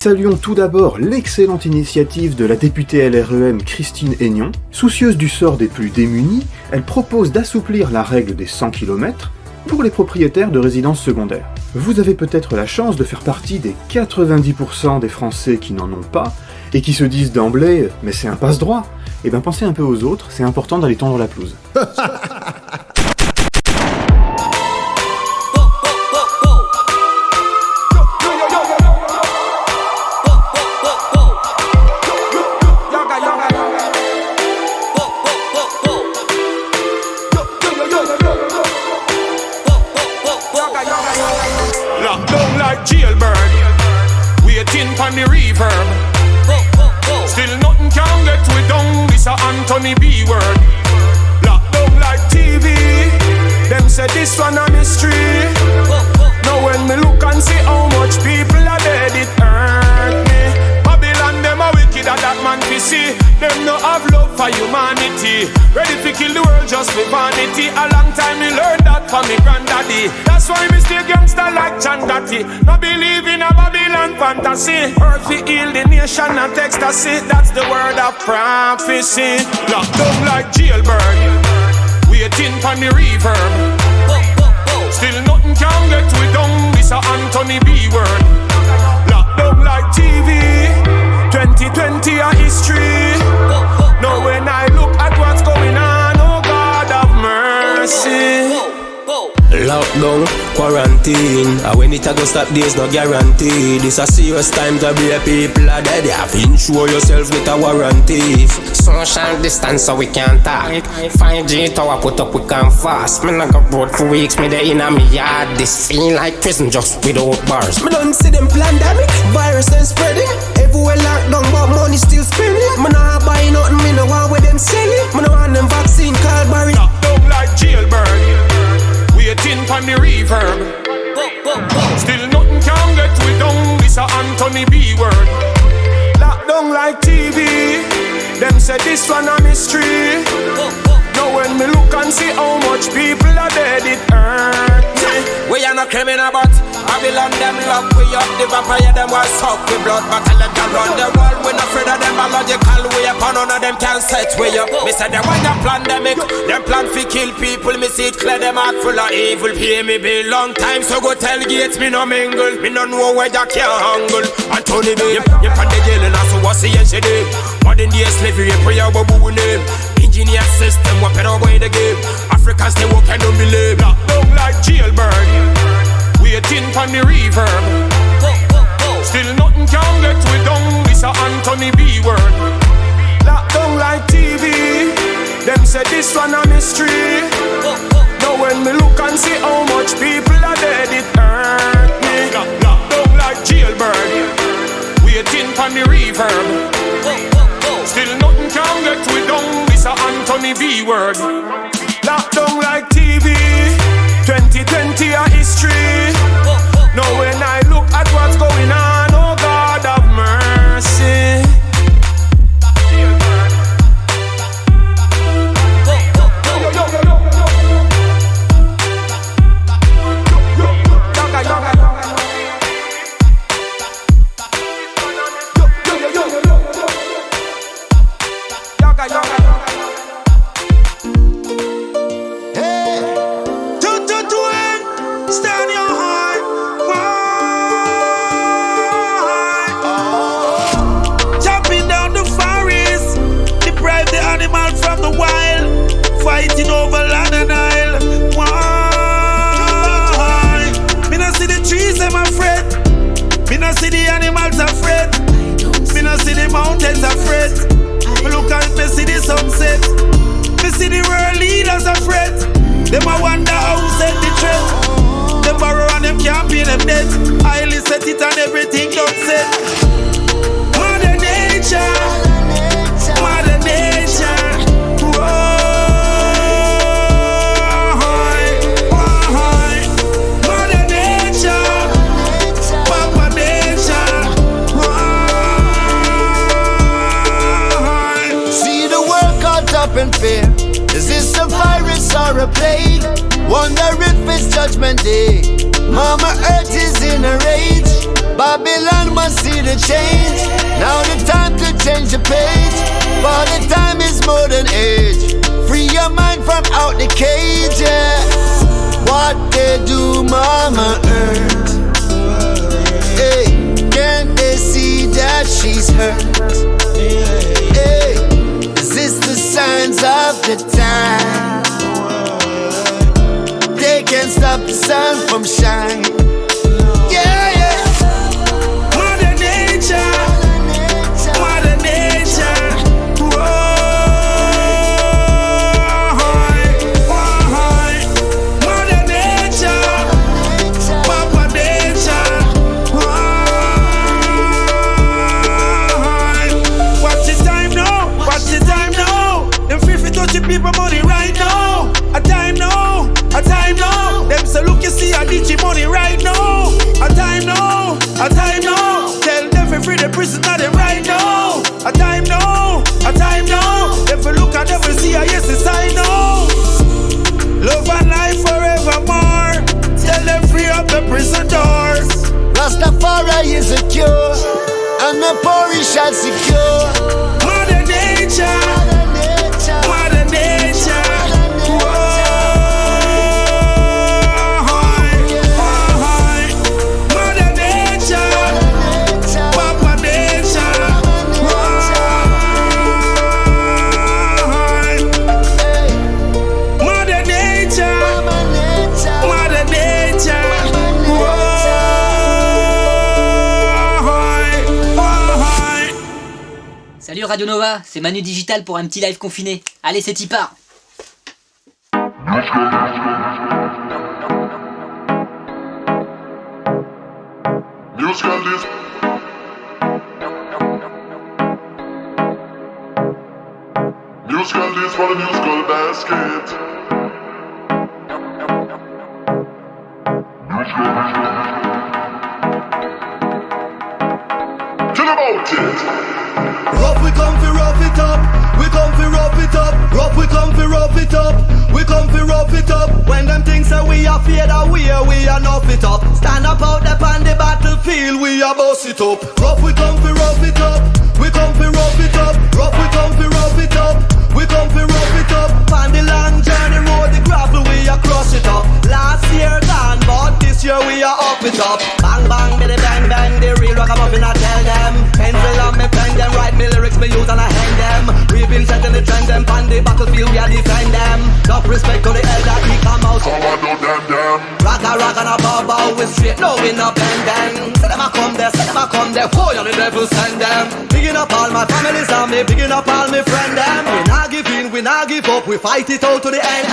Saluons tout d'abord l'excellente initiative de la députée LREM Christine Aignon. Soucieuse du sort des plus démunis, elle propose d'assouplir la règle des 100 km pour les propriétaires de résidences secondaires. Vous avez peut-être la chance de faire partie des 90% des Français qui n'en ont pas, et qui se disent d'emblée « mais c'est un passe-droit ». Eh ben pensez un peu aux autres, c'est important d'aller tondre la pelouse. Anthony B word, locked down like TV. Them say this one a mystery. Now when me look and see how much people are dead, it hurt me. Babylon them a wicked and that man we see. Them no have love for humanity. Ready to kill the world just for vanity. A long time me learned that from me granddaddy. That's why me stay gangster like John Gotti. No believe in a Babylon fantasy. Earth we heal the nation and ecstasy. That's the word of prophecy. Locked down like jailbird, waiting for the reverb. Still nothing can get we down. This a Anthony B word. Locked down like TV. 2020 a history. Now when I look at what's going on, oh God of mercy. Lockdown, quarantine, and when it a go stop, there's no guarantee. This a serious time to be a people are dead. You have to insure yourself with a warranty. Social distance so we can't talk. 5G tower put up, we can fast. Me not go road for weeks, me there in a me yard. This feel like prison just without bars. Me don't see them pandemic, virus and spreading. Everywhere lockdown, but money still spending. Me not buy nothing, me no want with them selling. Me no want them vaccine called Barry. Lockdown like jailbird, waiting for the reverb. Still nothing can get we down. This a Anthony B word. Lockdown like TV. Them say this one a mystery. Now when me look and see how much people are dead, it hurt me. We are not criminal but Babylon them lock we up. The vampire them was suck with blood. But I let them run the world. We not afraid of them biological way upon. None of them can set we up. Me say them when them pandemic, them plan fi kill people. Me see it clear them heart full of evil. Pay me bill long time so go tell Gates me no mingle. Me no know where you can't hangul. Anthony B, you pan the jail and also what's the yesterday. Modern day slavery, pray our babu name. Engineer system, weapon away the game. Africans they walk and don't believe. Locked down like jailbird, waiting for the reverb. Still nothing can get we down. This a Anthony B word. Locked down like TV. Them say this one a mystery. Now when me look and see how much people are dead, it hurt me. Locked down like jailbird, waiting for the reverb. Still nothing can get we down. This a Anthony B word. Locked down like TV. 2020 a history. Now when I look at what's going on, oh God of mercy. Fighting over land and isle. Why? Me not see the trees, I'm afraid. Me not see the animals afraid. Me not see the mountains afraid. Me look and me see the sunset. Me see the world leaders afraid. Them a wonder how set the trend. Them borrow and them can't pay them debt. Highly set it and everything done set. Mother nature, Mother nature. Whoa. And fear. Is this a virus or a plague? Wonder if it's judgment day. Mama Earth is in a rage. Babylon must see the change. Now the time to change the page. For the time is modern age. Free your mind from out the cage, yeah. What they do, Mama Earth? Hey, can't they see that she's hurt? Hey, is this the signs of the time? They can't stop the sun from shining. Yeah, yeah. Mother Nature, Mother Nature. Mother Nature, Papa Nature. What's the time now? What's the time now? Them free for touching people money right now. A time now, a time now. Them say look you see a digi money right now. A time now, a time now. Tell them for free the prisoner them right now. A time now, a time now. Them for look at them for see a yes it's I know. Love and life forevermore. Tell them free up the prison doors. Rastafari is a cure, and the poor shall secure. Mother Nature, Mother Nature. Mother Nature, Papa Nature. Mother Nature, Mother Nature. Salut Radio Nova, c'est Manu Digital pour un petit live confiné. Allez, c'est y part. Musical list for the musical basket. Tell about it. Rough we come fi rough it up. We come fi rough it up. Rough we come fi rough it up. We come fi rough it up. When them things say we are fear that we are nuff it up. Stand up out there on the battlefield, we are boss it up. Rough we come fi rough it up. We come fi rough it up. Rough we come fi rough it up. We come fi rough it up. On the long journey road, the gravel we are cross it up. Last year gone, but this year we are up it up. Bang bang, biddy bang bang, the real ragamuffin I tell them. Pencil on me pen them, write me lyrics me use and I hang them. We've been setting the trend them, on the battlefield we are defend them. Enough respect to the elder, he come out. How I know them. Rock and a bow with straight, no we no bend. Say them a come there, oh you the devil send them. Picking up all my families and me, picking up all my friend them. We not give in, we not give up, we fight it out to the end.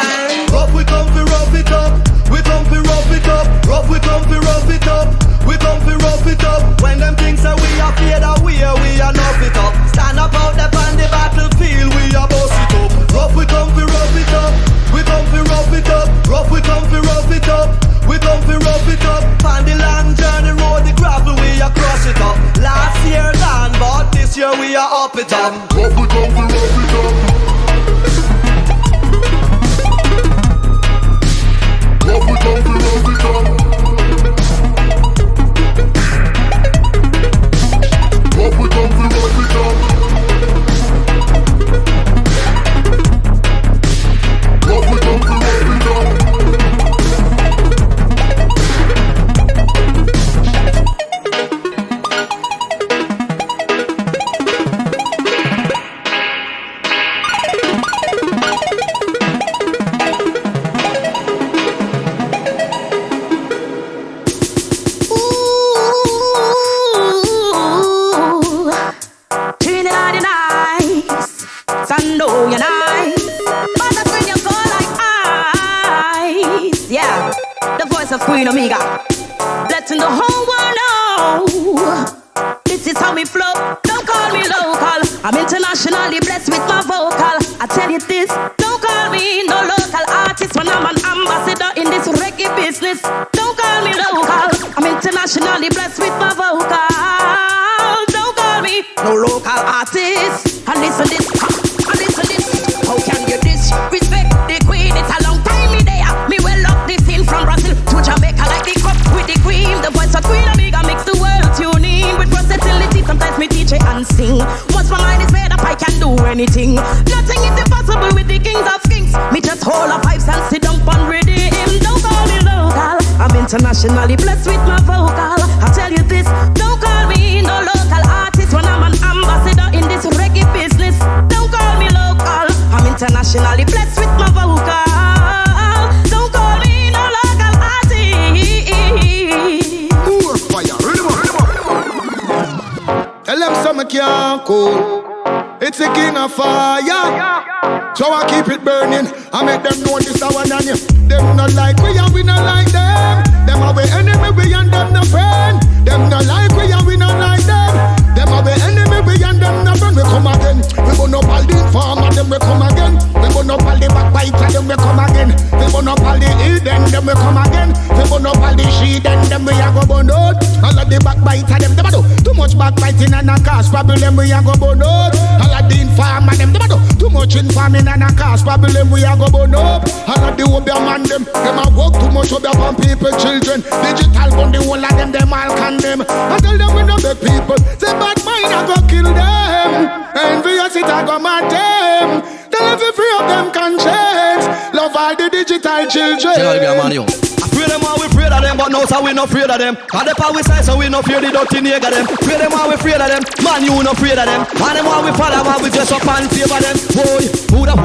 Rough we come fi rough it up, we come fi rough it up. Rough we come fi rough it up, we come fi rough it up. When them things say we are fear that we are nuff it up. Stand up out there on the battlefield, we are boss it up. Rough we come fi rough it up, we come fi rough it up. Rough we come fi rough it up, we come fi rough it up. On the long journey road, the gravel we are cross it up. Last year gone, but this year we are up it up. Rough we come to rough it up. Rough we come to rough it up. Rough we come to rough it up. Rough we come to rough it up. Of Queen Omega, letting the whole world know this is how we flow. Don't call me local, I'm internationally blessed with my vocal. I tell you this, don't call me no local artist when I'm an ambassador in this reggae business. Don't call me local, I'm internationally blessed with my vocal. Don't call me no local artist. And listen this, and listen this. How can you disrespect the Queen? It's a long time me there. Me well up this in from Brazil to Jamaica like the cup with the cream. The voice of Queen Omega makes the world nice and sit down on rhythm. Don't call me local, I'm internationally blessed with my vocal. I tell you this, don't call me no local artist when I'm an ambassador in this reggae business. Don't call me local, I'm internationally blessed with my vocal. Don't call me no local artist. More fire, tell them something can't cool. It's a king of fire, so I keep it burning. I make them know this our nanny. Them not like we and we not like them. Them are we enemy, we and them no friend. Them not like we and we not like them. Them are we enemy, we and them no friend. We come again. We burn up all the farmer, them we come again. We burn up all the backbiter, them we come again. We burn up all the hidden, them we come again. We burn up all the sheep, them we a go burn out. All of the backbiter, them a do too much backbiting and a cause problem. We a go burn out. All of the informer, them a do too much informing and a cause problem. We a go burn up. All of the obia man, them a work too much obia on people, children. Digital gun, the whole of them all condemn. I tell them we no beg people. Say bad mind, I go kill them. Envious it, I go mad them. Tell them if free of them conscience. Love all the digital children. Pray them while we afraid of them, but now so we no afraid of them. Cause the power we say so we no fear the dirty nigga them. Pray them while we afraid of them, man you no afraid of them. And them while we follow while we dress up and favor them. Boy, Buddha,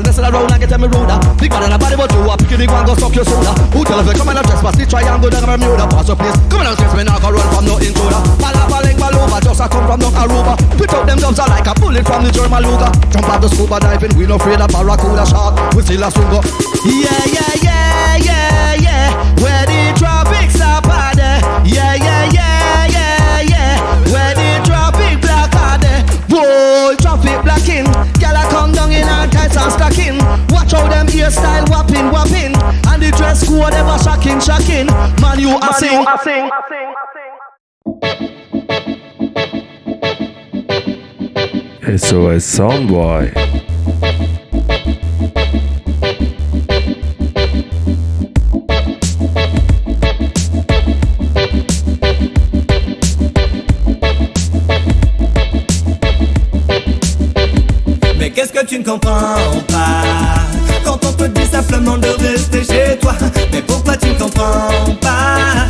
listen around and get them ruder. Bigger than a body but you are picking the one go suck your soda. Who tell us we come and trespass, the triangle down Bermuda. Pass your place, come and stress me now go run from no intruder. Palova, just a come from no Aruba. Put up them jumps are like a bullet from the German Luger. Jump out the scuba diving, we no afraid of barracuda shark. We still a swing up. Yeah. Where the tropics are bad. Yeah. Where the traffic black are there. Whoa, traffic blacking. Girl I come down in her tights and stocking. Watch how them hairstyle whopping. And the dress code ever shocking. Man you a sing. SOS Soundboy. Mais qu'est-ce que tu ne comprends pas quand on te dit simplement de rester chez toi? Mais pourquoi tu ne comprends pas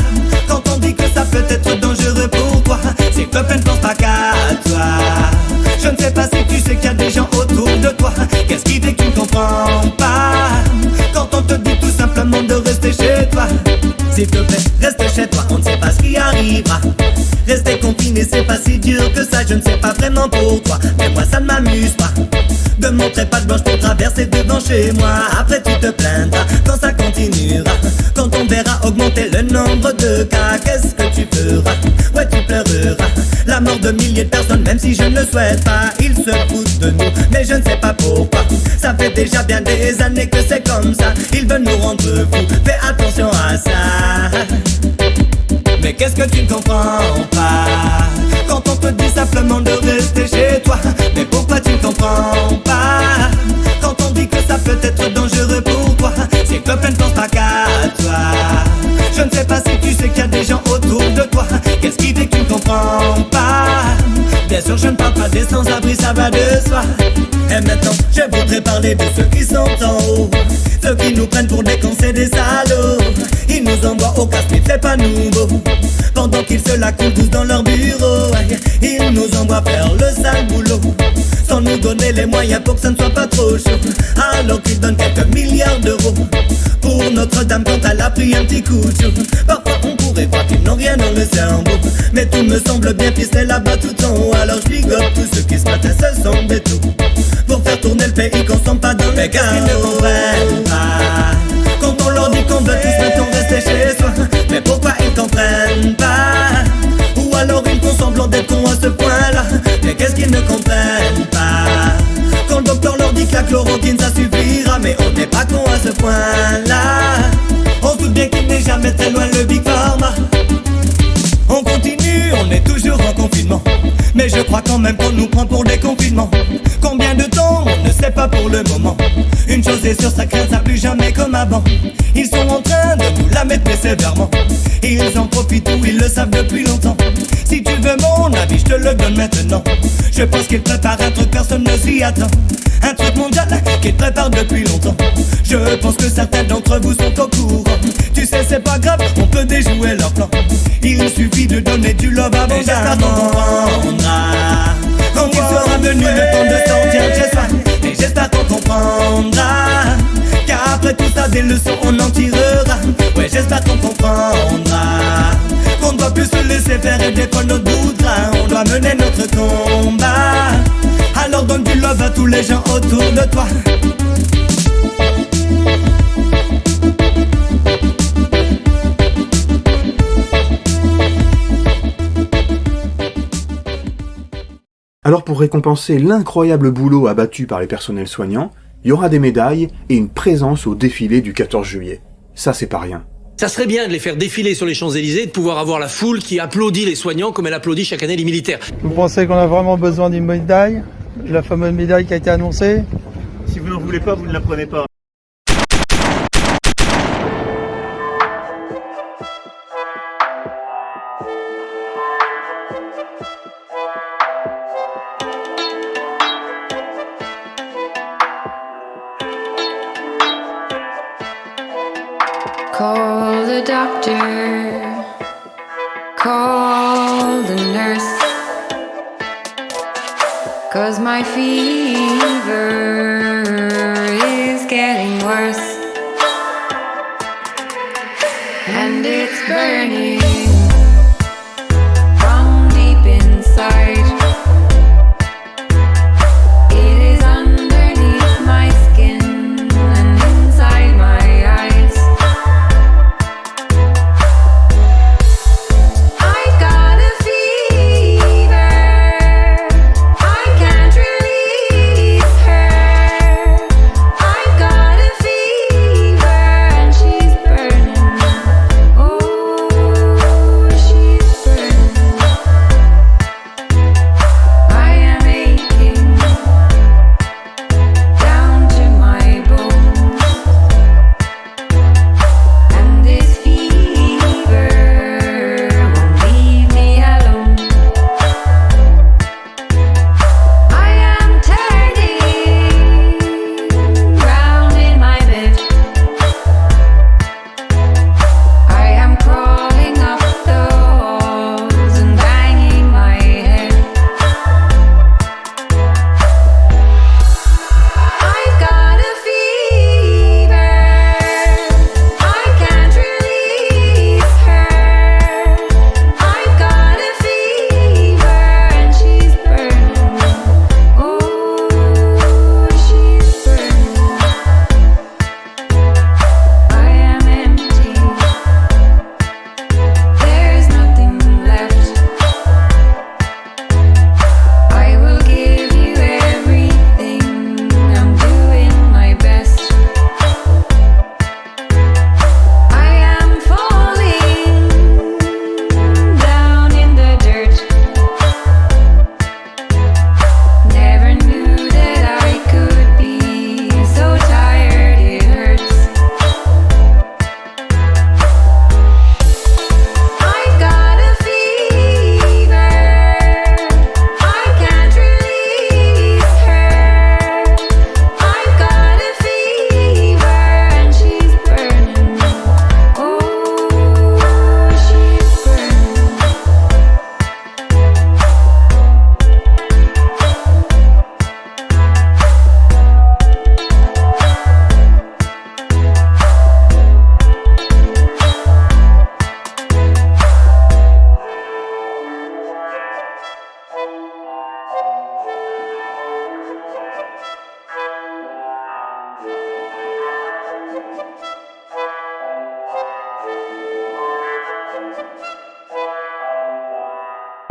quand on dit que ça peut être dangereux pour toi? S'il te plaît ne pense pas qu'à toi. Je ne sais pas si tu sais qu'il y a des gens autour de toi. Qu'est-ce qui fait que tu ne comprends pas quand on te dit tout simplement de rester chez toi? S'il te plaît, reste chez toi, on ne sait pas ce qui arrivera. Rester confiné, c'est pas si dur que ça, je ne sais pas vraiment pour toi. Mais moi ça ne m'amuse pas de montrer pas de blanche pour traverser devant chez moi. Après tu te plaindras quand ça continuera. Quand on verra augmenter le nombre de cas, qu'est-ce que tu feras? Ouais tu pleureras la mort de milliers de personnes, même si je ne le souhaite pas. Ils se foutent de nous, mais je ne sais pas pourquoi. Ça fait déjà bien des années que c'est comme ça. Ils veulent nous rendre fous, fais attention à ça. Mais qu'est-ce que tu ne comprends pas quand on te dit simplement de rester chez toi? Mais pourquoi tu ne comprends pas quand on dit que ça peut être dangereux pour toi? S'il te plaît ne pense pas qu'à toi. Je ne sais pas si tu sais qu'il y a des gens autour de toi. Qu'est-ce qui fait que tu ne comprends pas? Bien sûr je ne parle pas des sans-abri, ça va de soi. Et maintenant je voudrais parler de ceux qui sont en haut, ceux qui nous prennent pour des cons, c'est des salauds. Ils nous envoient au casse-pied, c'est pas nouveau. Pendant qu'ils se la coulent tous dans leur bureau, ils nous envoient faire le sale boulot, sans nous donner les moyens pour que ça ne soit pas trop chaud. Alors qu'ils donnent quelques milliards d'euros pour Notre-Dame quand elle a pris un petit coup de chaud. Parfois on pourrait croire qu'ils n'ont rien dans le cerveau, mais tout me semble bien ficelé là-bas tout en haut. Alors je bigote tous ceux qui ce matin se sont des tout pour faire tourner le pays qu'on sent pas dans le chaos. Qu'est-ce qu'ils ne comprennent pas quand on leur dit qu'on veut tous maintenant rester chez soi? Mais pourquoi ils comprennent pas? Ou alors ils font semblant d'être cons à ce point-là. Mais qu'est-ce qu'ils ne comprennent pas quand le docteur leur dit que la chloroquine ça suffira? Mais on n'est pas cons à ce point-là. On se doute bien qu'il n'est jamais très loin le Big Pharma. On continue, on est toujours en confinement, mais je crois quand même qu'on nous prend pour des confinements. Combien de temps, on ne sait pas pour le moment. Une chose est sûre, ça craint ça plus jamais comme avant. Ils sont en train de nous la mettre sévèrement. Ils en profitent ou ils le savent depuis longtemps. Si tu veux mon avis, je te le donne maintenant. Je pense qu'ils préparent un truc, personne ne s'y attend. Un truc mondial qu'ils préparent depuis longtemps. Je pense que certains d'entre vous sont au courant. Tu sais c'est pas grave, on peut déjouer leur plan. Il suffit de donner du love abondamment. J'espère qu'on comprendra quand il sera venu le temps de sortir de chez soi. Et j'espère qu'on comprendra qu'après tout ça des leçons on en tirera. Ouais j'espère qu'on comprendra qu'on doit plus se laisser faire et décoller notre bout de train. On doit mener notre combat. Alors donne du love à tous les gens autour de toi. Alors pour récompenser l'incroyable boulot abattu par les personnels soignants, il y aura des médailles et une présence au défilé du 14 juillet. Ça c'est pas rien. Ça serait bien de les faire défiler sur les Champs-Élysées et de pouvoir avoir la foule qui applaudit les soignants comme elle applaudit chaque année les militaires. Vous pensez qu'on a vraiment besoin d'une médaille? La fameuse médaille qui a été annoncée? Si vous n'en voulez pas, vous ne la prenez pas. Call the doctor, call the nurse, 'cause my fever is getting worse, and it's burning from deep inside. It is underneath my skin and inside my eyes.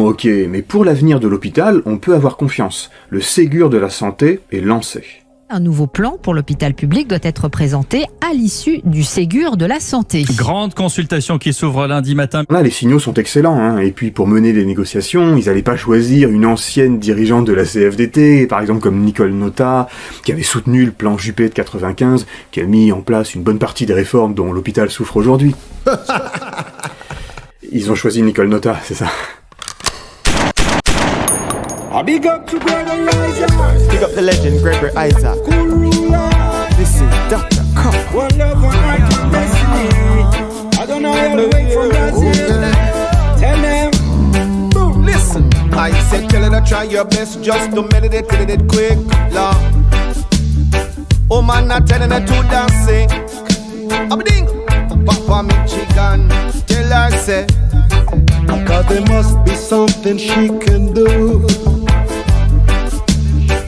Ok, mais pour l'avenir de l'hôpital, on peut avoir confiance. Le Ségur de la santé est lancé. Un nouveau plan pour l'hôpital public doit être présenté à l'issue du Ségur de la santé. Grande consultation qui s'ouvre lundi matin. Là, les signaux sont excellents, hein. Et puis pour mener les négociations, ils n'allaient pas choisir une ancienne dirigeante de la CFDT, par exemple comme Nicole Notat, qui avait soutenu le plan Juppé de 95, qui a mis en place une bonne partie des réformes dont l'hôpital souffre aujourd'hui. Ils ont choisi Nicole Notat, c'est ça. Big up to Gregory Isaac. Big up the legend Gregory Isaac. This is Dr. One love, one heart, one destiny. I don't know how to wait for Brazil. Tell them. Boom, listen. I said, tell her to try your best just to meditate it quick, Lord. Oh man, not telling her to dancing. Abding, Papa me chicken. Tell her, say, cause there must be something she can do.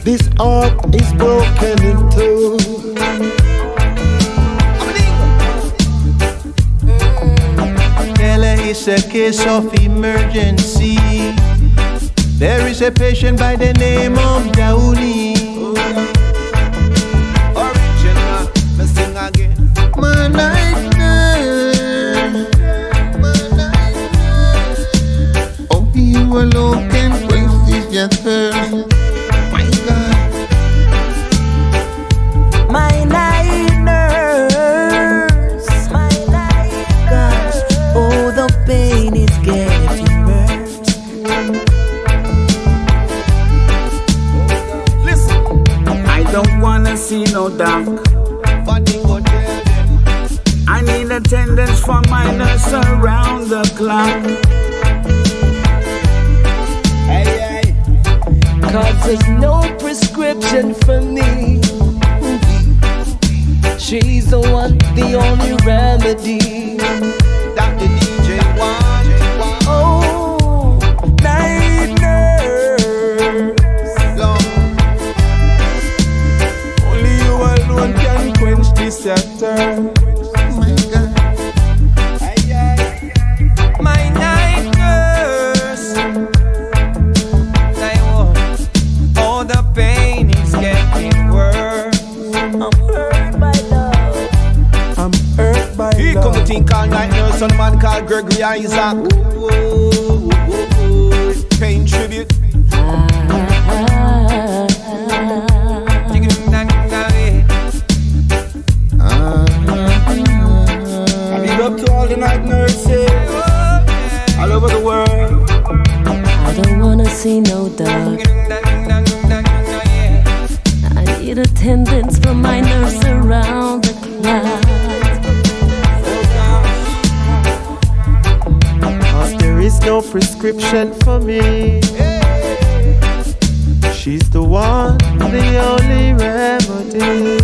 This heart is broken in two. Tell her it's a case of emergency. There is a patient by the name of Downey. Original, me sing again. My night nurse, only you alone can quench this your thirst. My God, My night nurse, gosh, oh the pain is getting worse. Listen, I don't wanna see no dark. I need attendance for my nurse around the clock. Hey, hey. Cause there's no prescription for me. She's the one, the only remedy. That the DJ want. Oh, night nurse. Only you alone can quench this thirst. my God. My night nurse. Oh, the pain is getting worse. I'm hurt by love. I'm hurt by Here come the thing called night nurse and a man called Gregory Isaac. Paying tribute. Big up to all the night nurses all over the world. I don't wanna see no dark. I need attendance from my nurse around the clock. Cause there is no prescription for me. She's the one, the only remedy.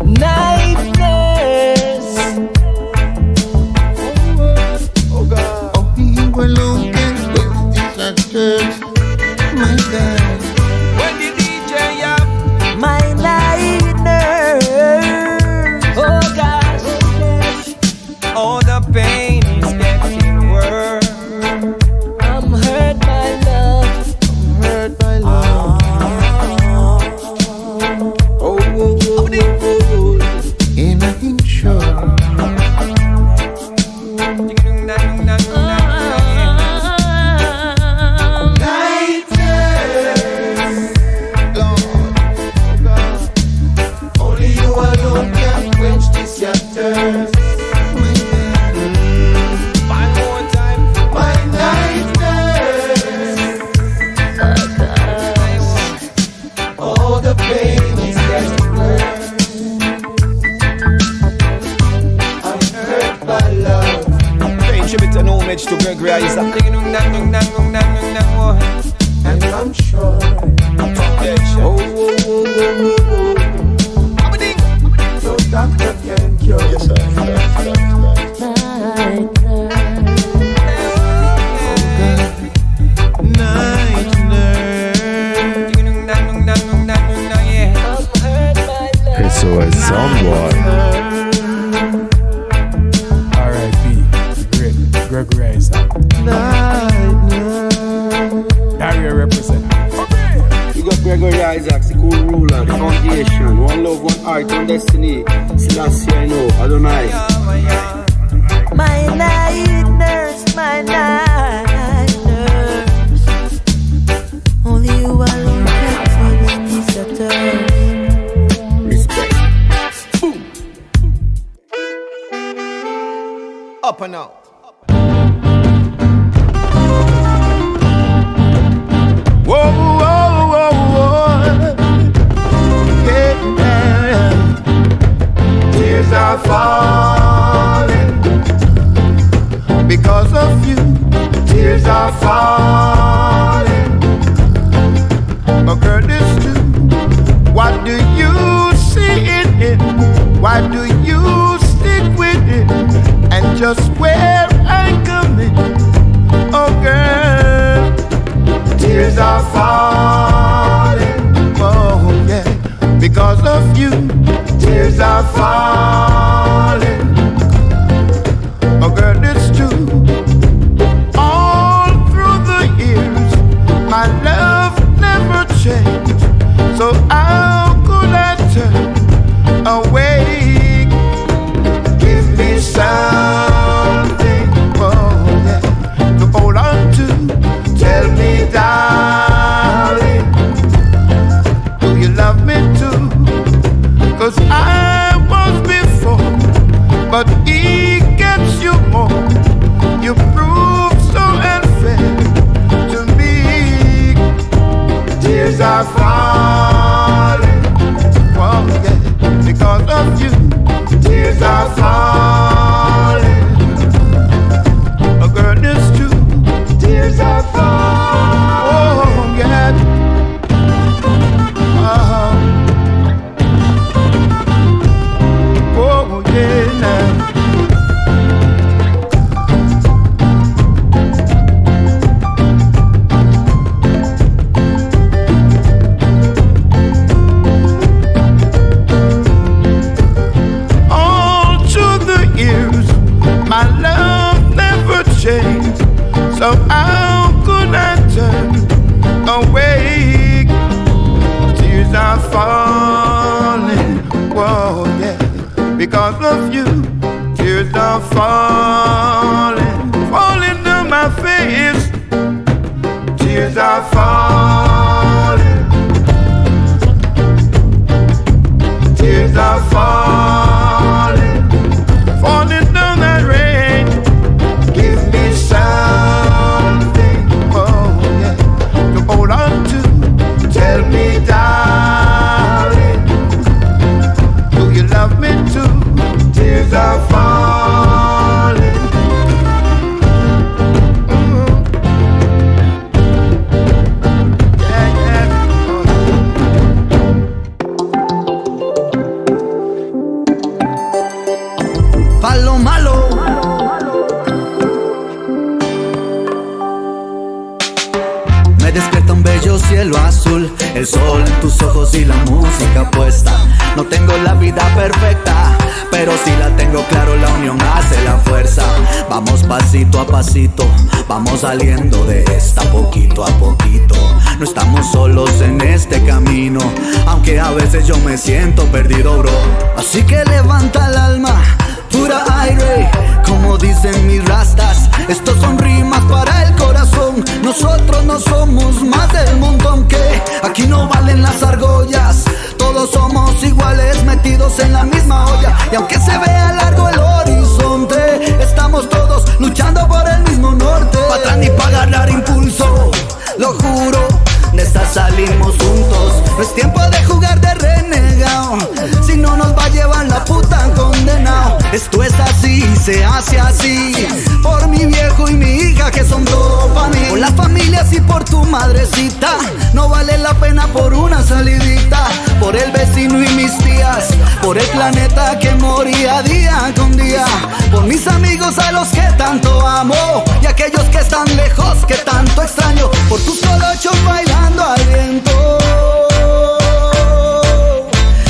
Night nurse, Oh God, only you alone can quench this thirst. My God, When the DJ up. my night nurse. Oh gosh, Oh, the pain is getting worse. I'm hurt by love. I'm hurt by love. And I ain't sure. Night nurse. Lord, oh God. Only you alone can quench this your thirst. One more time. My night nurse. Oh, the pain is getting worse. I'm hurt by love. Paying tribute and homage to Gregory Isaac. And I'm sure. Foundation. No doctor can cure. Yes, sir. Night nurse. SOS Soundboy. R.I.P. Great Gregory Isaac. Night nurse. Dario represent. You got Gregory Isaacs, the cool ruler, the foundation. One love, one heart, one destiny. Selassie, I know, Adonai. My night nurse, my night nurse. Only you alone can quench this thirst. Respect. Up and out. Whoa, whoa, whoa, whoa. are falling. Because of you, tears are falling. Oh girl, it's true. What do you see in it? Why do you stick with it? And just where I come in. Oh girl, tears are falling. Oh yeah, because of you, tears are falling. Oh girl, it's true. All through the years, my love never changed. So how could I turn away? Give me something, oh yeah, to hold on to. Tell me, darling, do you love me too? 'Cause I was before, but he gets you more. You prove so unfair to me. Tears are falling, oh yeah, because of you. Tears are falling. Oh girl, it's true. Tears are falling. Oh yeah. Oh yeah. All through the years, my love never changed. So how could I turn away? Tears are falling, whoa, yeah. Because of you, tears are falling, falling down my face. Tears are falling, tears are falling, falling down that rain. Give me something, oh yeah, to hold on to. Tell me, darling, do you love me too? Tears are falling. Yeah, yeah. Palo malo. Me despierta un bello cielo azul, el sol en tus ojos y la música puesta. No tengo la vida perfecta, pero sí la tengo claro, la unión hace la fuerza. Vamos pasito a pasito, vamos saliendo de esta poquito a poquito. No estamos solos en este camino, aunque a veces yo me siento perdido, bro. Así que levanta el alma, pura aire, como dicen mis rastas. Estos son rimas para el corazón. Nosotros no somos más del montón, que aquí no valen las argollas. Todos somos iguales, metidos en la misma olla. Y aunque se vea largo el horizonte, estamos todos luchando por el mismo norte. Pa' atrás ni pa' agarrar impulso, lo juro, de esta salimos juntos. No es tiempo de jugar de renegado, si no nos va a llevar la puta condenado. Esto es así, se hace así, por mi viejo y mi hija que son todo pa' mí. Por las familias y por tu madrecita, no vale la pena por una salidita. Por el vecino y mis tías, por el planeta que moría día con día. Por mis amigos a los que tanto amo, y aquellos que están lejos que tanto extraño. Por tus colochos bailando al viento,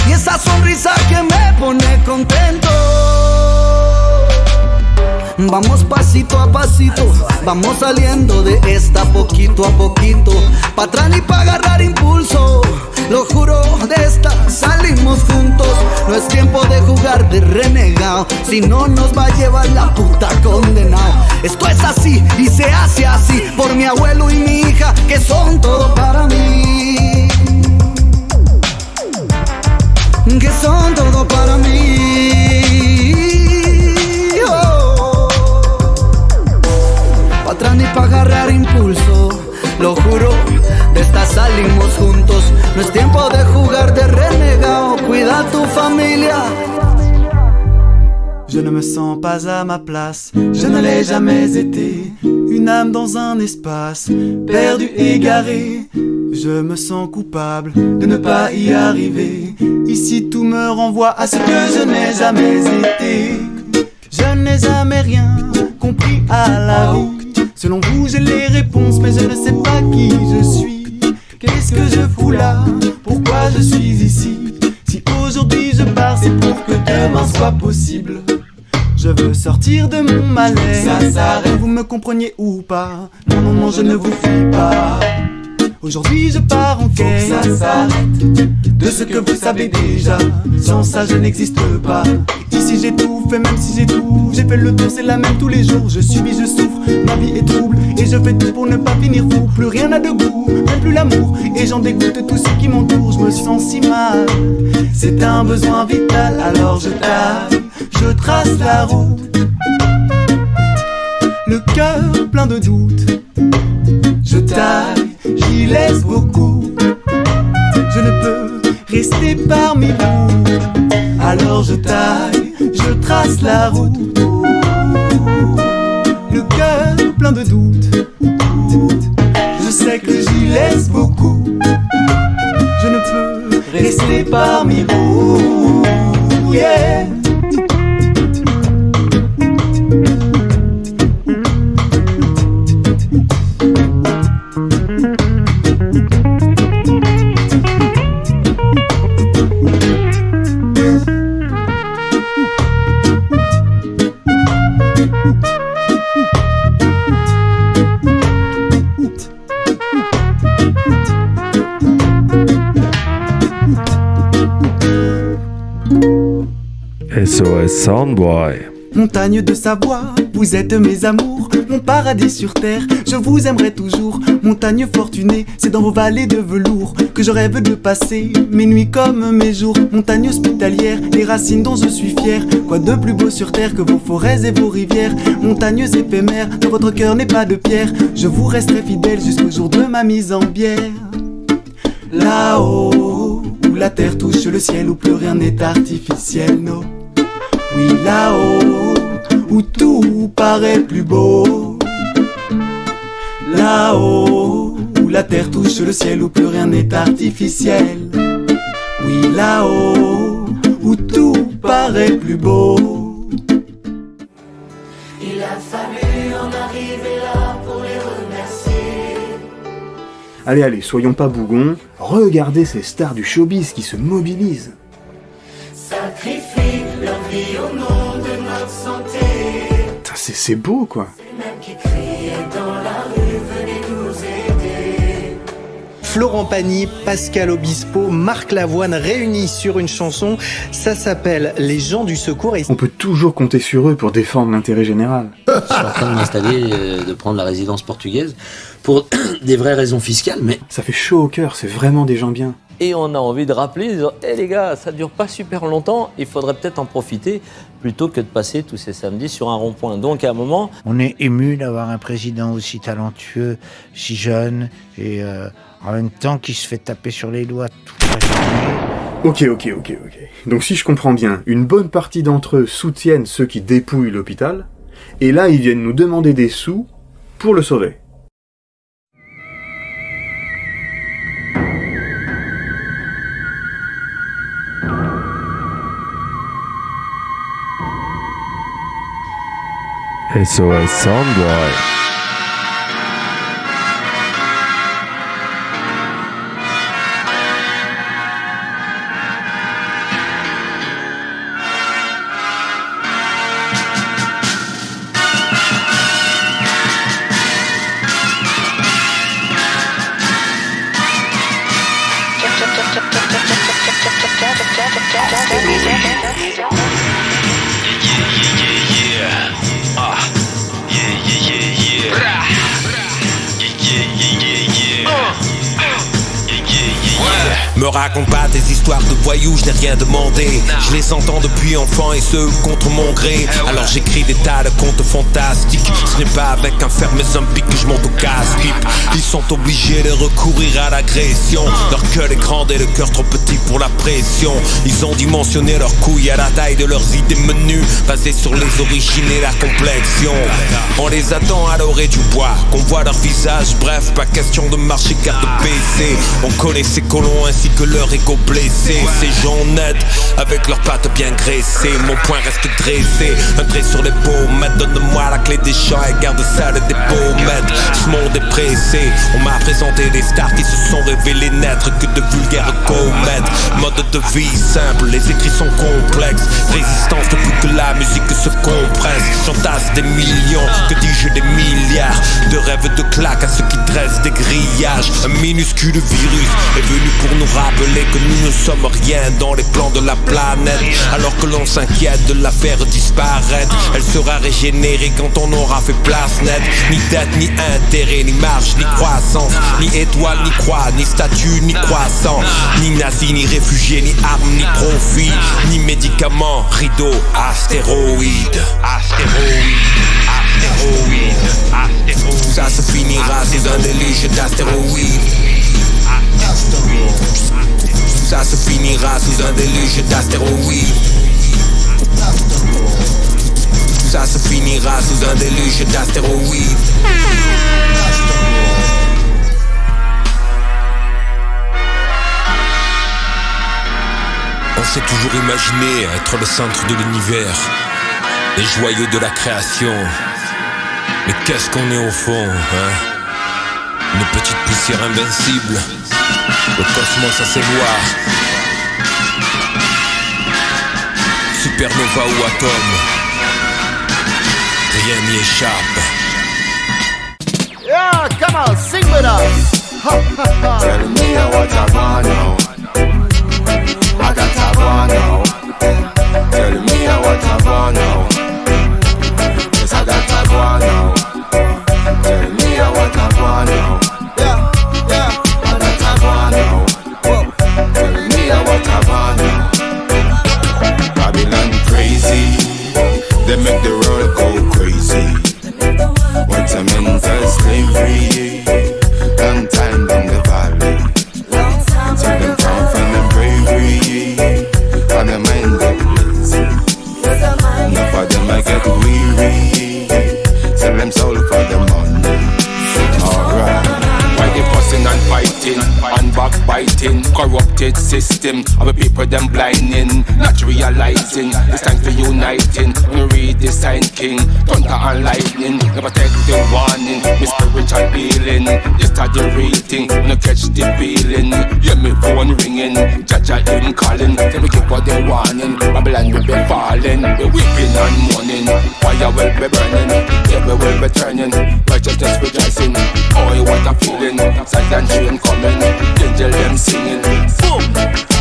y esa sonrisa que me pone contento. Vamos pasito a pasito, vamos saliendo de esta poquito a poquito. Pa' atrás ni pa' agarrar impulso, lo juro, de esta salimos juntos. No es tiempo de jugar de renegado, si no nos va a llevar la puta condenado. Esto es así y se hace así, por mi abuelo y mi hija que son todo para mí, que son todo para mí. Pa' atrás ni pa' agarrar impulso, lo juro, de esta salimos juntos. No es tiempo de jugar de renegado, cuida a tu familia. Je ne me sens pas à ma place, je ne l'ai jamais été. Une âme dans un espace, perdu, égaré. Je me sens coupable de ne pas y arriver. Ici tout me renvoie à ce que je n'ai jamais été. Je n'ai jamais rien compris à la vie. Selon vous j'ai les réponses mais je ne sais pas qui je suis. Qu'est-ce que je fous là? Pourquoi je suis ici? Si aujourd'hui je pars c'est pour que demain soit possible. Je veux sortir de mon malaise. Ça s'arrête, vous me compreniez ou pas? Non, non, non, je ne vous fuis pas. Aujourd'hui je pars en quête. Faut que ça s'arrête de ce que vous savez déjà. Sans ça je n'existe pas. Ici j'ai tout fait, même si j'ai tout. J'ai fait le tour, c'est la même tous les jours. Je subis, je souffre, ma vie est trouble. Et je fais tout pour ne pas finir fou. Plus rien n'a de goût, même plus l'amour. Et j'en dégoûte tous ceux qui m'entourent. Je me sens si mal, c'est un besoin vital. Alors je taille, je trace la route. Le cœur plein de doutes. Je taille, j'y laisse beaucoup. Je ne peux rester parmi vous. Alors je taille, je trace la route. Le cœur plein de doutes. Je sais que j'y laisse beaucoup. Je ne peux rester parmi vous. Yeah. SOS Soundboy. Montagne de Savoie, vous êtes mes amours, mon paradis sur terre, je vous aimerai toujours. Montagne fortunée, c'est dans vos vallées de velours que je rêve de passer mes nuits comme mes jours. Montagne hospitalière, les racines dont je suis fier. Quoi de plus beau sur terre que vos forêts et vos rivières. Montagnes éphémères, dans votre cœur n'est pas de pierre. Je vous resterai fidèle jusqu'au jour de ma mise en bière. Là-haut, où la terre touche le ciel, où plus rien n'est artificiel, non. Oui, là-haut, où tout paraît plus beau. Là-haut, où la terre touche le ciel, où plus rien n'est artificiel. Oui, là-haut, où tout paraît plus beau. Il a fallu en arriver là pour les remercier. Allez, allez, soyons pas bougons, regardez ces stars du showbiz qui se mobilisent. Sacrifient leur vie au nom de notre santé. C'est beau, quoi. Même qui criaient dans la rue, venez nous aider. Florent Pagny, Pascal Obispo, Marc Lavoine réunis sur une chanson, ça s'appelle Les gens du secours. Et on peut toujours compter sur eux pour défendre l'intérêt général. Je suis en train de m'installer, de prendre la résidence portugaise pour des vraies raisons fiscales, mais... Ça fait chaud au cœur, c'est vraiment des gens bien. Et on a envie de rappeler, hey les gars, ça dure pas super longtemps, il faudrait peut-être en profiter plutôt que de passer tous ces samedis sur un rond-point. Donc à un moment... On est ému d'avoir un président aussi talentueux, si jeune, et en même temps qui se fait taper sur les doigts toute la journée. Ok. Donc si je comprends bien, une bonne partie d'entre eux soutiennent ceux qui dépouillent l'hôpital, et là ils viennent nous demander des sous pour le sauver. SOS Soundboy. raconte pas des histoires de voyous, je n'ai rien demandé. Je les entends depuis enfant et ce contre mon gré. Alors j'écris des tas de contes fantastiques. Ce n'est pas avec un ferme zombie que je monte au casse-pipe. Ils sont obligés de recourir à l'agression. Leur gueule est grande et le cœur trop petit pour la pression. Ils ont dimensionné leurs couilles à la taille de leurs idées menues, basées sur les origines et la complexion. On les attend à l'orée du bois, qu'on voit leur visage, bref, pas question de marcher carte de PC. On connaît ces colons ainsi que leur égo blessé. Ces gens nets, avec leurs pattes bien graissées. Mon poing reste dressé, un trait sur les pommettes. Donne-moi la clé des champs et garde ça des pommettes. Ce monde est pressé, on m'a présenté des stars qui se sont révélés n'être que de vulgaires comètes. Mode de vie simple, les écrits sont complexes. Résistance depuis que la musique se compresse. J'entasse des millions, que dis-je des milliards de rêves de claques à ceux qui dressent des grillages. Un minuscule virus est venu pour nous rappeler que nous ne sommes rien dans les plans de la planète. Alors que l'on s'inquiète de la faire disparaître, elle sera régénérée quand on aura fait place nette. Ni dette, ni intérêt, ni marge, ni croissance, ni étoile, ni croix, ni statut, ni croissant, ni nazi, ni réfugié, ni armes, ni profit, ni médicaments, rideaux, astéroïdes. Tout ça se finira sous un déluge d'astéroïdes. Tout ça se finira sous un déluge d'astéroïdes. Tout ça se finira sous un déluge d'astéroïdes. On s'est toujours imaginé être le centre de l'univers, les joyaux de la création. Mais qu'est-ce qu'on est au fond, hein? Une petite poussière invincible. Le cosmos à ses lois. Supernova ou atome, rien n'y échappe. Yeah, come on, sing with us. Tell me what I want now. I got I want now. Tell me what I want now. Yes, I got I want now. Tell me what I want now. Yeah, yeah, I got I want now. Tell me what I want now. Babylon crazy, they make the world go crazy. What's a mental slavery? Long time down the valley. Till them come from the bravery, and the mind get lazy. Enough of them I get weary. Sell them soul for the money. Alright. Why they fussing and fighting and backbiting? Corrupted system of the people them blinding, not realizing it's time for uniting. When you read the sign king, thunder and lightning, never take the warning. My spiritual healing, just start the real thing. When you catch the feeling, hear me phone ringing, Jaja him calling. Then we give for the warning, Babylon will be falling. We weeping and mourning, fire will be burning, devil will be turning, righteousness rejoicing. Oh, what a feeling, silent train coming, angel them singing. Boom!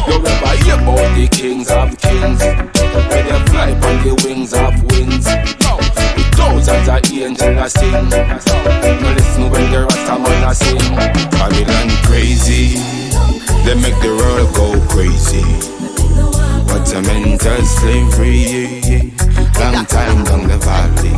You ever hear about the kings of kings? Where they fly on the wings of winds. No, with thousands of angels a sing. No listen when the Rastaman a sing. Babylon crazy, they make the world go crazy. What's a mental slavery? Long time down the valley.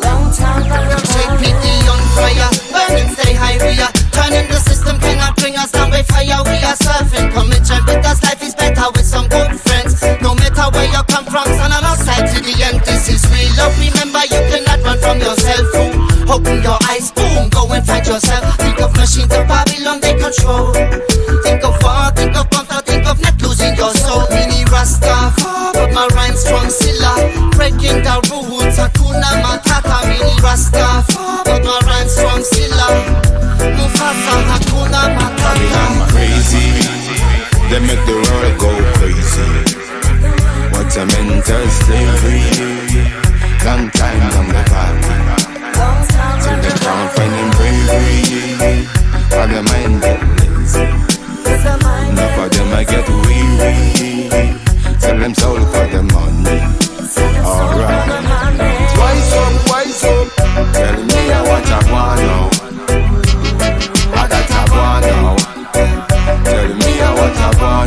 Take pity on fire, burning stay high, we are turning the system, cannot bring us down by fire. We are surfing, committing with us, life is better with some good friends. No matter where you come from, son on our side to the end, this is real love. Remember you cannot run from yourself, boom. Open your eyes, boom, go and find yourself. Think of machines of Babylon, they control. Think of war, think of comfort, think of not losing your soul. Mini Rasta, but my rhyme strong, Silla. Breaking the rules, Hakuna Matata. Mini Rasta, but my rhyme strong, Silla. Mufasa, Hakuna Matata. Babylon crazy, they make the world go crazy. What's a mental slavery? Long time down the valley. Till they can't find them bravery, and their mind get lazy. Enough of them I get weary. Sell them soul for the money. Alright. Wise up. Tell me what I want now. I got I want now. Tell me what I want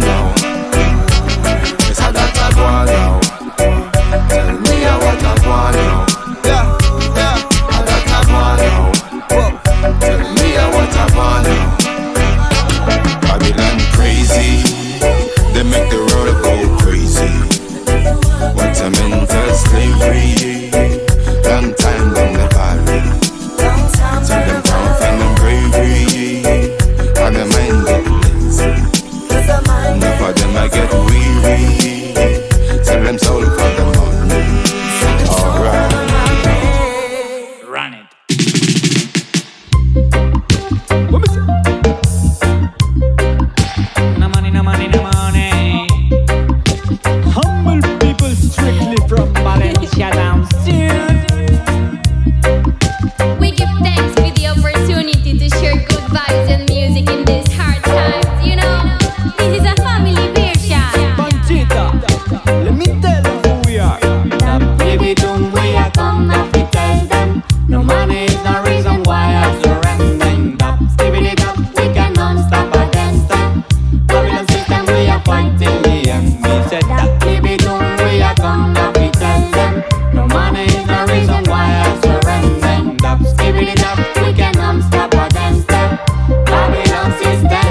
we be doing, we are come now we tell them. No money is the reason why I surrender. Up, skip it up, we can stop against them. Babylon system.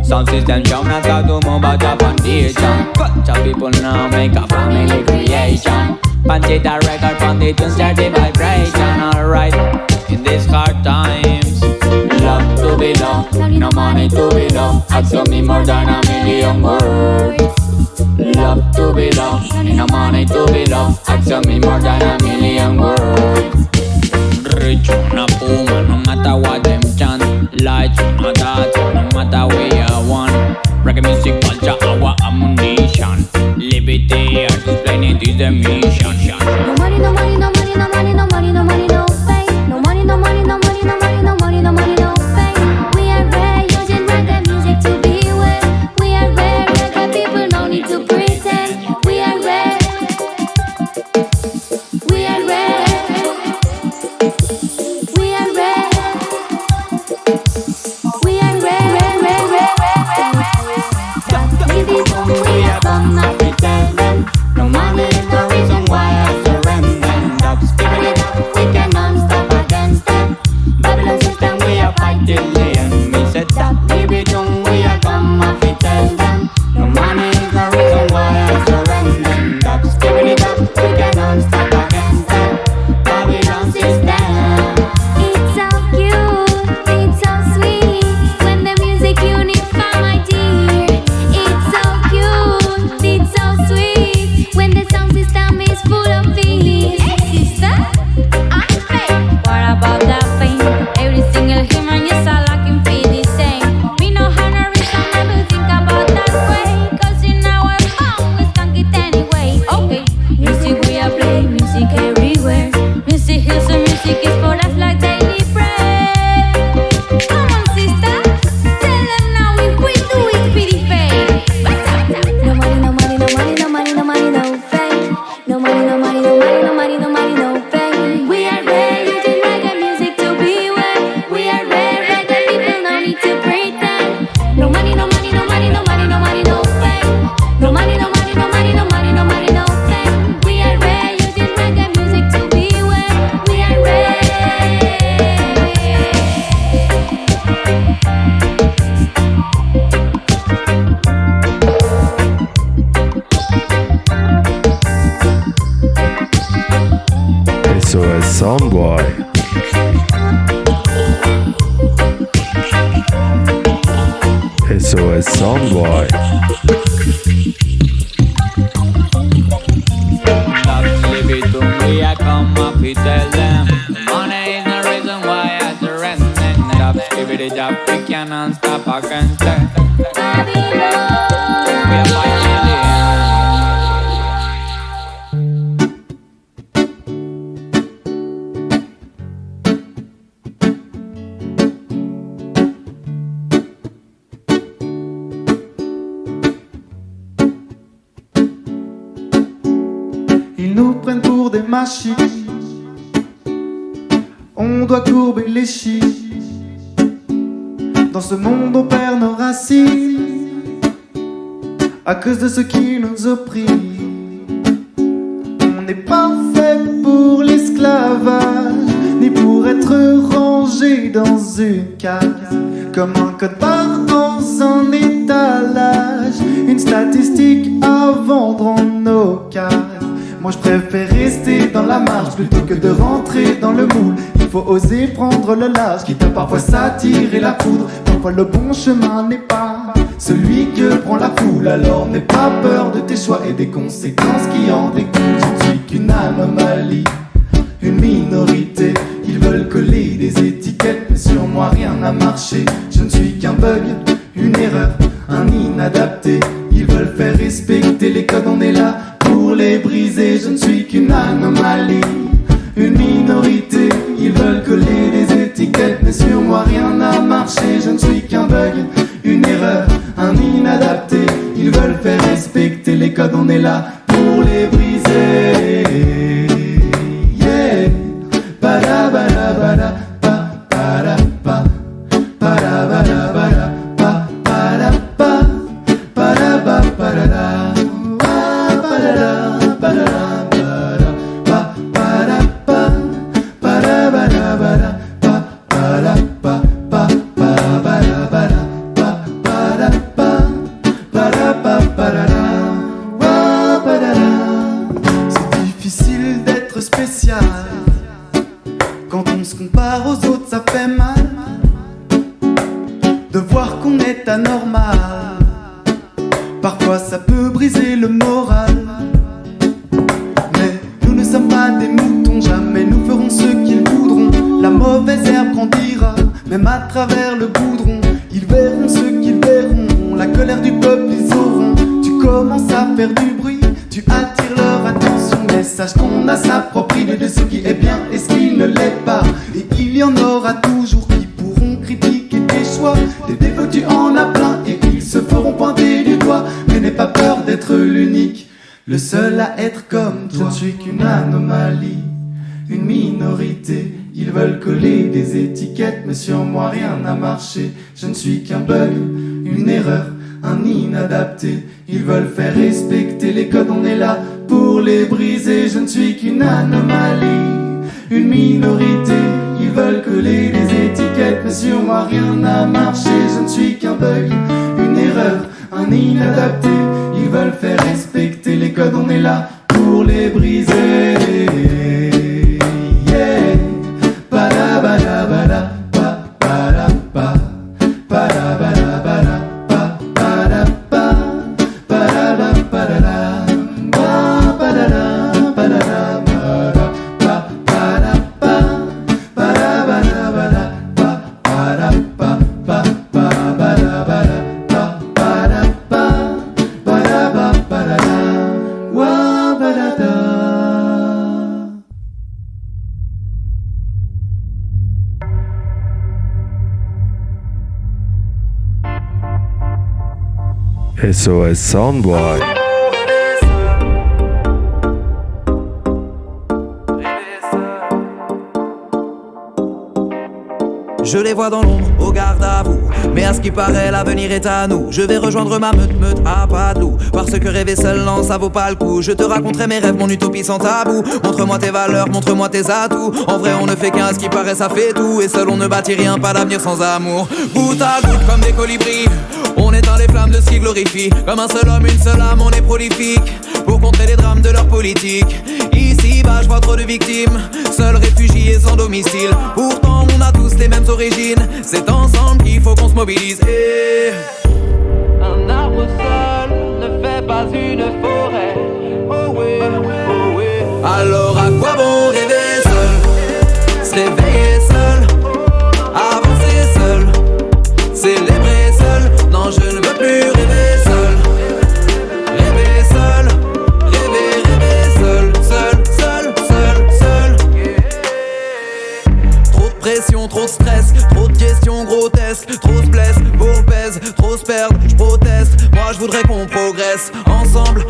Sound system jump not out to move out of foundation. Bunch of people now make a family creation. Punch it a record from the tune start the vibration. Alright, in these hard times, love to be loved, no money to be loved. Ask of me more than a million words. Love to be loved, no money to be loved. Ask of me more than a million words. Rich on a puma, no matter what them chant. Light on a dot, no matter where you want. Reggae music culture, our ammunition. Liberty, artists playing it is the mission. No money, no money, no money, no money, no money, no money, no fame. No money, no money, no money, no money, no money, no money, no fame. We are rare, using reggae music to be with. We are rare, reggae people no need to pretend. We are rare. We are rare. We are rare. We are rare, rare, rare, rare, rare, rare. We be some, we are some, not we tell them. No money is the reason why I surrender. Up, skip it up, we cannot stop against them. Babylon system, we are fighting the enemy. Said that we be doing, we are come up, we tell them. No money is the reason why I surrender. Up, skip it up, we cannot stop against them. Babylon system. It's so cute, it's so sweet when the music unify, my dear. It's so cute, it's so sweet when the sound system is full of peace. Hey sister, I'm fake. What about that pain? Every single human, yes, I like him feel the same. We know how to reach, I never think about that way. Cause in our phone, we stunk it anyway. Okay, music we are playing, music everywhere. Music heals and music is for us like daily bread. Come on sister, tell them now if we do it pretty fake. No money, no money, no money, no money, no money, no fame. No money, no money, no money, no money, no money, no fame. We are rare, using reggae music to be with. We are rare, reggae people no need to pretend. No money, no money, no money, no money, no money, no fame. No money, no money, no money, no money, no money, no fame. We are rare, using reggae music to be with. We are rare. SOS Soundboy. SOS Soundboy. Live it to me, I come up, we tell them. Money is the reason why I surrender. Up, skip it up, we cannot stop against them. We are fighting the enemy. Ils nous prennent pour des machines. On doit courber les chiffres. Dans ce monde on perd nos racines à cause de ce qui nous opprime. On n'est pas fait pour l'esclavage, ni pour être rangé dans une case. Comme un code barre dans un étalage, une statistique à vendre en nos cases. Moi je préfère rester dans la marge plutôt que de rentrer dans le moule. Il faut oser prendre le large, quitte à parfois s'attirer la foudre. Parfois le bon chemin n'est pas celui que prend la foule. Alors n'aie pas peur de tes choix et des conséquences qui en découlent. Je ne suis qu'une anomalie, une minorité. Ils veulent coller des étiquettes, mais sur moi rien n'a marché. Je ne suis qu'un bug, une erreur, un inadapté. Ils veulent faire respecter les codes, on est là pour les briser. Je ne suis qu'une anomalie, une minorité. Ils veulent coller des étiquettes, mais sur moi rien n'a marché. Je ne suis qu'un bug, une erreur, un inadapté. Ils veulent faire respecter les codes, on est là pour les briser. Yeah. Bada bada bada pa para pa para bada bada pa para pa para ba para da. spécial. Quand on se compare aux autres, ça fait mal de voir qu'on est anormal. Parfois ça peut briser le moral. Mais nous ne sommes pas des moutons, jamais nous ferons ce qu'ils voudront. La mauvaise herbe grandira, même à travers le goudron. Ils verront ce qu'ils verront, la colère du peuple ils auront. Tu commences à faire du bruit, tu attires leur attention. Mais sache qu'on a sa propre idée de ce qui est bien et ce qui ne l'est pas. Et il y en aura toujours qui pourront critiquer tes choix. Des défauts tu en as plein et ils se feront pointer du doigt. Mais n'aie pas peur d'être l'unique, le seul à être comme toi. Je ne suis qu'une anomalie, une minorité. Ils veulent coller des étiquettes, mais sur moi rien n'a marché. Je ne suis qu'un bug, une erreur, un inadapté. Ils veulent faire respecter les codes, on est là pour les briser. Je ne suis qu'une anomalie, une minorité. Ils veulent coller des étiquettes, mais sur moi rien n'a marché. Je ne suis qu'un bug, une erreur, un inadapté. Ils veulent faire respecter les codes, on est là pour les briser. Yeah. Bada bada bada ba bada ba bada bada bada ba bada ba bada bada ba bada bada bada ba bada ba bada bada bada ba bada ba ba bada bada ba bada ba bada ba bada wa bada da. SOS Soundboy. Je les vois dans l'ombre, au garde à vous. Mais à ce qui paraît, l'avenir est à nous. Je vais rejoindre ma meute à pas de loup. Parce que rêver seul, non, ça vaut pas le coup. Je te raconterai mes rêves, mon utopie sans tabou. Montre-moi tes valeurs, montre-moi tes atouts. En vrai, on ne fait qu'un, ce qui paraît, ça fait tout. Et seul, on ne bâtit rien, pas d'avenir sans amour. Goutte à goutte, comme des colibris. On éteint les flammes de ce qui glorifie. Comme un seul homme, une seule âme, on est prolifique. Pour contrer les drames de leur politique. Ici, bah, je vois trop de victimes. Seuls réfugiés sans domicile. Pourtant, on a tous les mêmes origines. C'est ensemble qu'il faut qu'on se mobilise. Et un arbre seul ne fait pas une forêt. Oh oui, oh oui. Alors à quoi bon rêver seul? Se réveiller seul, avancer seul, célébrer seul. Non, je ne veux plus rêver seul. Rêver seul, rêver seul, seul, seul. Trop de pression, trop de stress, trop de questions grotesques, trop se blesse, pour pèse, trop se perdre, je proteste. Moi je voudrais qu'on progresse, ensemble,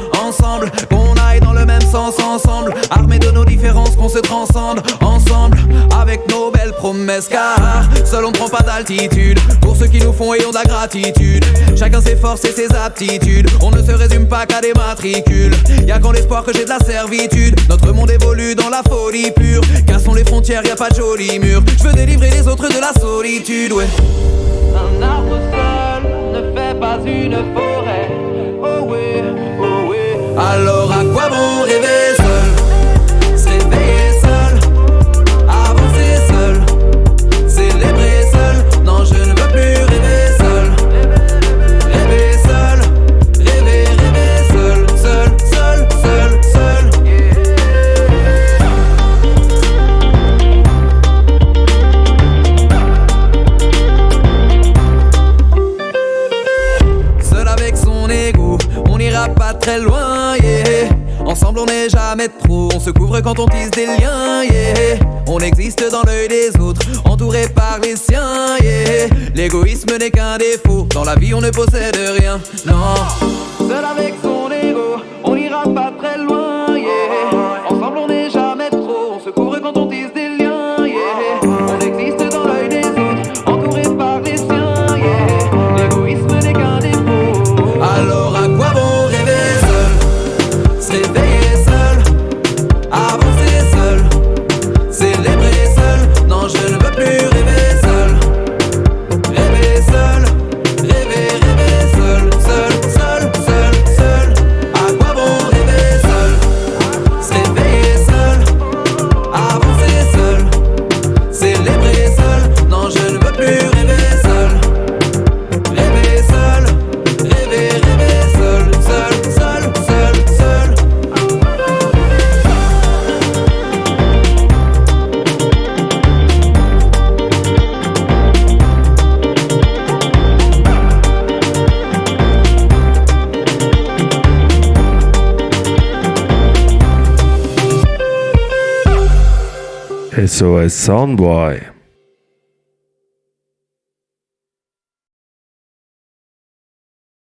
qu'on aille dans le même sens, ensemble, armés de nos différences, qu'on se transcende, ensemble, avec nos belles promesses. Car seul on ne prend pas d'altitude, pour ceux qui nous font et ont de la gratitude. Chacun ses forces et ses aptitudes, on ne se résume pas qu'à des matricules. Y'a qu'en l'espoir que j'ai de la servitude, notre monde évolue dans la folie pure. Cassons les frontières, y'a pas de jolis murs. Je veux délivrer les autres de la solitude, ouais. Un arbre seul ne fait pas une forêt. Oh oui, oh oui. Alors à quoi bon rêver seul? Se réveiller seul, avancer seul, célébrer seul. Non, je ne veux plus rêver seul. Rêver seul, rêver seul. Seul avec son ego, on n'ira pas très loin, yeah. Ensemble on n'est jamais trop, on se couvre quand on tisse des liens, yeah. On existe dans l'œil des autres, entouré par les siens, yeah. L'égoïsme n'est qu'un défaut, dans la vie on ne possède rien, non. Seul avec son ego, on n'ira pas très loin, yeah. Ensemble on n'est jamais trop, on se couvre quand on tisse des liens, yeah. On existe dans l'œil des autres, entouré par les siens, yeah. L'égoïsme n'est qu'un défaut. Alors à quoi bon rêver seul? Se réveiller seul, avancer seul, célébrer seul. Non, je ne veux plus rêver seul. Rêver seul, rêver seul. À quoi bon rêver seul? SOS Soundboy.